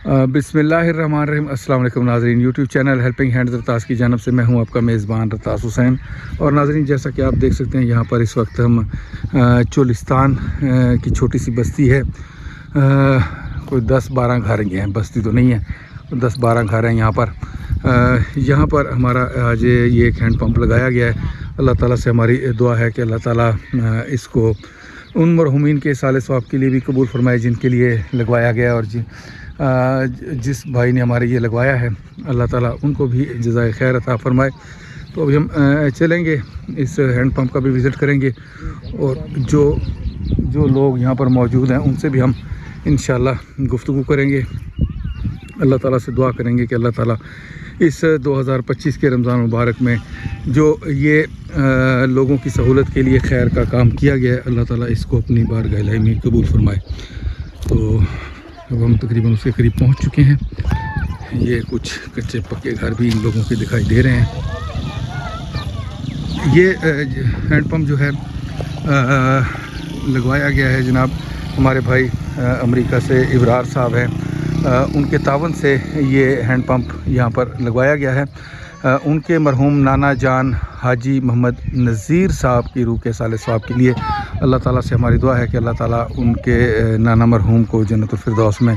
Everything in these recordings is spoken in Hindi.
बिस्मिल्लाहिर्रहमानिर्रहीम। अस्सलाम वालेकुम नाज़रीन, यूट्यूब चैनल हेल्पिंग हैंड्स रतास की जानब से मैं हूं आपका मेज़बान रतास हुसैन। और नाज़रीन, जैसा कि आप देख सकते हैं यहाँ पर इस वक्त हम चोलिस्तान की छोटी सी बस्ती है। कोई 10-12 घर हैं, बस्ती तो नहीं है, 10-12 घर हैं यहाँ पर। यहाँ पर हमारा आज ये एक हैंड पंप लगाया गया है। अल्लाह ताला से हमारी दुआ है कि अल्लाह ताला इसको उन मरहूमीन के साले सवाब के लिए भी कबूल फरमाए जिनके लिए लगवाया गया, और जिस भाई ने हमारे ये लगवाया है अल्लाह ताला उनको भी जज़ाए खैर अता फरमाए। तो अभी हम चलेंगे, इस हैंड पंप का भी विज़िट करेंगे और जो लोग यहाँ पर मौजूद हैं उनसे भी हम इंशाअल्लाह गुफ्तगू करेंगे। अल्लाह ताला से दुआ करेंगे कि अल्लाह ताला इस 2025 के रमज़ान मुबारक में जो ये लोगों की सहूलत के लिए खैर का काम किया गया है, अल्लाह ताला इसको अपनी बारगाह इलाही में कबूल फरमाए। तो अब हम तकरीबन उसके करीब पहुंच चुके हैं। ये कुछ कच्चे पक्के घर भी इन लोगों के दिखाई दे रहे हैं। ये हैंड पंप जो है लगवाया गया है जनाब, हमारे भाई अमेरिका से इब्रार साहब हैं, उनके तावन से ये हैंड पंप यहाँ पर लगवाया गया है। उनके मरहूम नाना जान हाजी मोहम्मद नज़ीर साहब की रूह के साले सवाब के लिए अल्लाह ताला से हमारी दुआ है कि अल्लाह ताला उनके नाना मरहूम को जन्नतुल फिरदौस में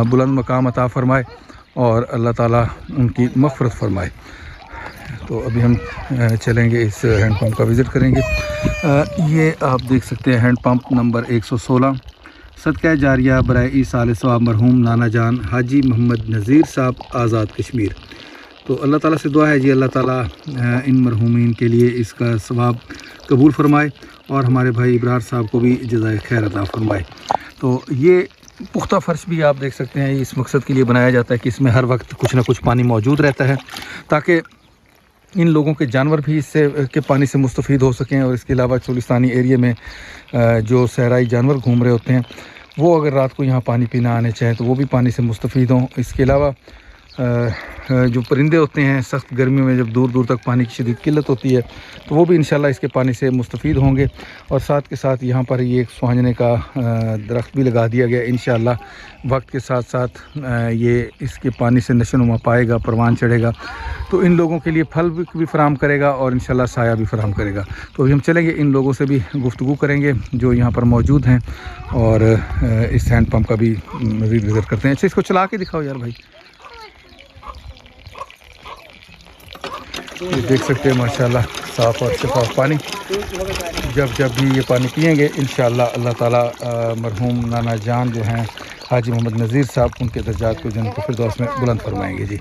बुलंद मकाम अता फ़रमाए और अल्लाह ताला उनकी मग़फ़िरत फ़रमाए। तो अभी हम चलेंगे, इस हैंड पंप का विज़िट करेंगे। ये आप देख सकते हैं हैंड पंप नंबर 116 सदका जारिया बराए साले सवाब मरहूम नाना जान हाजी मोहम्मद नज़ीर साहब आज़ाद कश्मीर। तो अल्लाह ताला से दुआ है जी, अल्लाह ताला इन मरहूमीन के लिए इसका सवाब कबूल फरमाए और हमारे भाई इब्रार साहब को भी जज़ाए खैर अता फरमाए। तो ये पुख्ता फ़र्श भी आप देख सकते हैं, इस मकसद के लिए बनाया जाता है कि इसमें हर वक्त कुछ ना कुछ पानी मौजूद रहता है ताकि इन लोगों के जानवर भी इससे के पानी से मुस्तफ़ीद हो सकें। और इसके अलावा चोलिस्तानी एरिया में जो सहराई जानवर घूम रहे होते हैं वो अगर रात को यहाँ पानी पीना आने चाहें तो वो भी पानी से मुस्तफ़ीद हों। इसके अलावा जो परिंदे होते हैं सख्त गर्मियों में जब दूर दूर तक पानी की शदीद किल्लत होती है तो वो भी इंशाल्लाह इसके पानी से मुस्तफ़ीद होंगे। और साथ के साथ यहाँ पर ये एक सुहांजने का दरख्त भी लगा दिया गया। इंशाल्लाह वक्त के साथ साथ ये इसके पानी से नशोनुमा पाएगा, परवान चढ़ेगा, तो इन लोगों के लिए फल भी फराम करेगा और इंशाल्लाह साया भी फराम करेगा। तो अभी हम चलेंगे, इन लोगों से भी गुफ्तगू करेंगे जो यहाँ पर मौजूद हैं और इस हैंड पंप का भी मज़ीद विज़िट करते हैं। अच्छा, इसको चला के दिखाओ यार भाई। ये देख सकते हैं माशाल्लाह साफ़ और शफाफ पानी। जब भी ये पानी पिएंगे इंशाल्लाह अल्लाह ताला मरहूम नाना जान जो हैं हाजी मोहम्मद नज़ीर साहब, उनके दर्जात को जन्नत फिरदौस में बुलंद फरमाएंगे जी।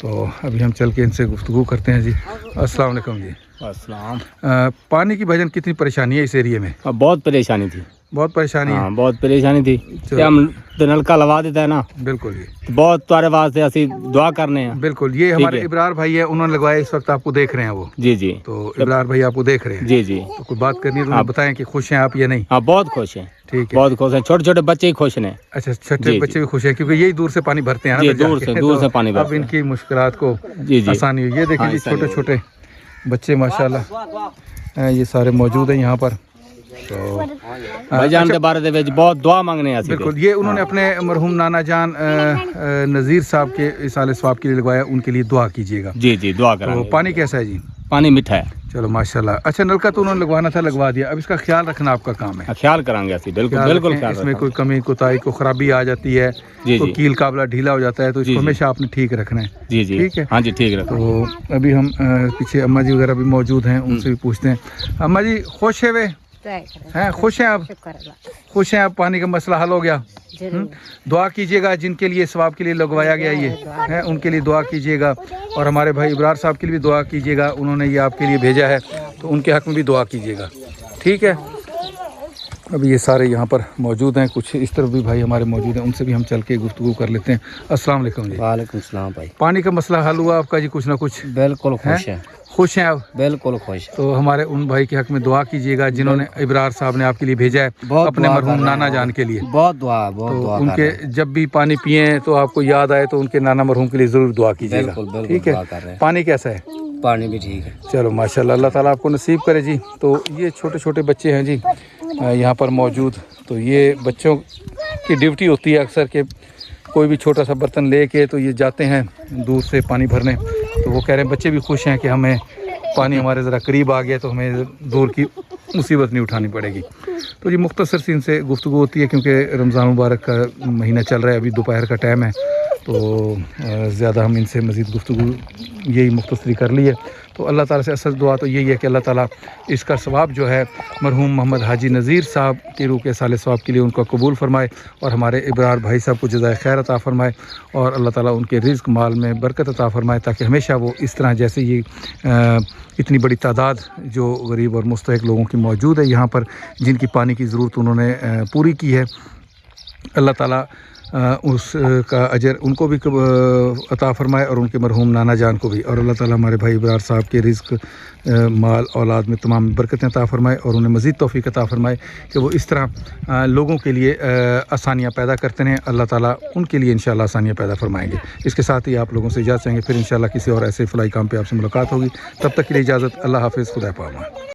तो अभी हम चल के इनसे गुफ्तगू करते हैं जी। अस्सलाम वालेकुम जी। अस्सलाम। पानी की भाईजान कितनी परेशानी है इस एरिया में? बहुत परेशानी थी, बहुत परेशानी है। बहुत परेशानी थी। हम तो नलका लगा देता है ना। बिल्कुल जी, तो बहुत तुम्हारे वास्ते असि दुआ करने हैं। बिल्कुल, ये हमारे इब्रार भाई है, उन्होंने लगवाया, इस वक्त आपको देख रहे हैं वो। जी जी। तो इब्रार भाई आपको देख रहे हैं? जी जी। तो कोई बात करनी है तो बताएं कि खुश हैं आप या नहीं? हाँ, बहुत खुश हैं। ठीक है, बहुत खुश हैं, छोटे छोटे बच्चे ही खुश हैं। अच्छा, छोटे बच्चे भी खुश हैं क्योंकि यही दूर से पानी भरते हैं ना, दूर से पानी भरते हैं। अब इनकी मुश्किलात को आसानी हुई। ये देखिए छोटे छोटे बच्चे माशाल्लाह ये सारे मौजूद हैं यहाँ पर। तो भाईजान के बारे में बहुत दुआ मांगने हैं। बिल्कुल, ये उन्होंने अपने मरहूम नाना जान नज़ीर साहब के साले सवाब के लिए लगवाया, उनके लिए दुआ कीजिएगा। जी जी, दुआ करेंगे। तो पानी कैसा है जी? पानी मीठा है। चलो माशाल्लाह। अच्छा, नलका तो उन्होंने लगवाना था, लगवा दिया, अब इसका ख्याल रखना आपका काम है। ख्याल करेंगे ऐसे, बिल्कुल बिल्कुल। इसमें कोई कमी कोताही को खराबी आ जाती है तो कील काबला ढीला हो जाता है, तो इसको हमेशा आपने ठीक रखना है। जी जी, ठीक है। हाँ जी, ठीक है। तो अभी हम पीछे अम्मा जी वगैरह भी मौजूद हैं, उनसे भी पूछते हैं। अम्मा जी खुश है वे हैं? खुश हैं आप? खुश हैं आप? पानी का मसला हल हो गया? दुआ कीजिएगा जिनके लिए सवाब के लिए लगवाया गया ये है, उनके लिए दुआ कीजिएगा। और हमारे भाई इब्रार साहब के लिए भी दुआ कीजिएगा, उन्होंने ये आपके लिए भेजा है, तो उनके हक़ में भी दुआ कीजिएगा। ठीक है, अभी ये सारे यहाँ पर मौजूद हैं, कुछ इस तरफ भी भाई हमारे मौजूद हैं, उनसे भी हम चल के गुफ्तगू कर लेते हैं। अस्सलाम वालेकुम जी। वालेकुम सलाम भाई। पानी का मसला हल हुआ आपका जी कुछ ना कुछ? बिल्कुल खुश है। खुश हैं आप? बिल्कुल खुश। तो हमारे उन भाई के हक में दुआ कीजिएगा जिन्होंने इब्रार साहब ने आपके लिए भेजा है, अपने मरहूम नाना जान के लिए। बहुत दुआ, बहुत दुआ। उनके जब भी पानी पिए तो आपको याद आए तो उनके नाना मरहूम के लिए जरूर दुआ कीजिएगा। ठीक है, पानी कैसा है? पानी भी ठीक है। चलो माशाल्लाह, अल्लाह ताला आपको नसीब करे जी। तो ये छोटे छोटे बच्चे हैं जी यहाँ पर मौजूद। तो ये बच्चों की ड्यूटी होती है अक्सर के कोई भी छोटा सा बर्तन लेके तो ये जाते हैं दूर से पानी भरने। तो वो कह रहे हैं बच्चे भी खुश हैं कि हमें पानी हमारे ज़रा करीब आ गया तो हमें दूर की मुसीबत नहीं उठानी पड़ेगी। तो ये मुख्तसर सी इनसे गुफ्तगू होती है क्योंकि रमज़ान मुबारक का महीना चल रहा है, अभी दोपहर का टाइम है, तो ज़्यादा हम इनसे मज़ीद गुफ्तगू यही मुख्तसरी कर ली है। तो अल्लाह ताला से असल दुआ तो यही है कि अल्लाह ताला इसका सवाब जो है मरहूम मोहम्मद हाजी नज़ीर साहब की रूह के साले सवाब के लिए उनका कबूल फरमाए और हमारे इब्रार भाई साहब को जज़ाए खैर अता फ़रमाए और अल्लाह ताला उनके रिज़्क़ माल में बरकत अता फ़रमाए ताकि हमेशा वो इस तरह जैसे ये इतनी बड़ी तादाद जो गरीब और मुस्तहिक़ लोगों की मौजूद है यहाँ पर, जिनकी पानी की ज़रूरत उन्होंने पूरी की है, अल्लाह ताला उसका अजर उनको भी अता फ़रमाए और उनके मरहूम नाना जान को भी, और अल्लाह ताला हमारे भाई इब्रार साहब के रिज़्क़ माल औलाद में तमाम बरकतें अता फ़रमाए और उन्हें मज़ीद तौफ़ीक़ अता फ़रमाए कि वो इस तरह लोगों के लिए आसानियाँ पैदा करते हैं। अल्लाह ताला उनके लिए इंशाअल्लाह आसानियाँ पैदा फ़रमाएंगे। इसके साथ ही आप लोगों से इजाज़त चाहेंगे, फिर इंशाअल्लाह किसी और ऐसे फ़लाई काम पे आपसे मुलाकात होगी। तब तक के लिए इजाज़त, अल्लाह हाफ़िज़, खुदा पामान।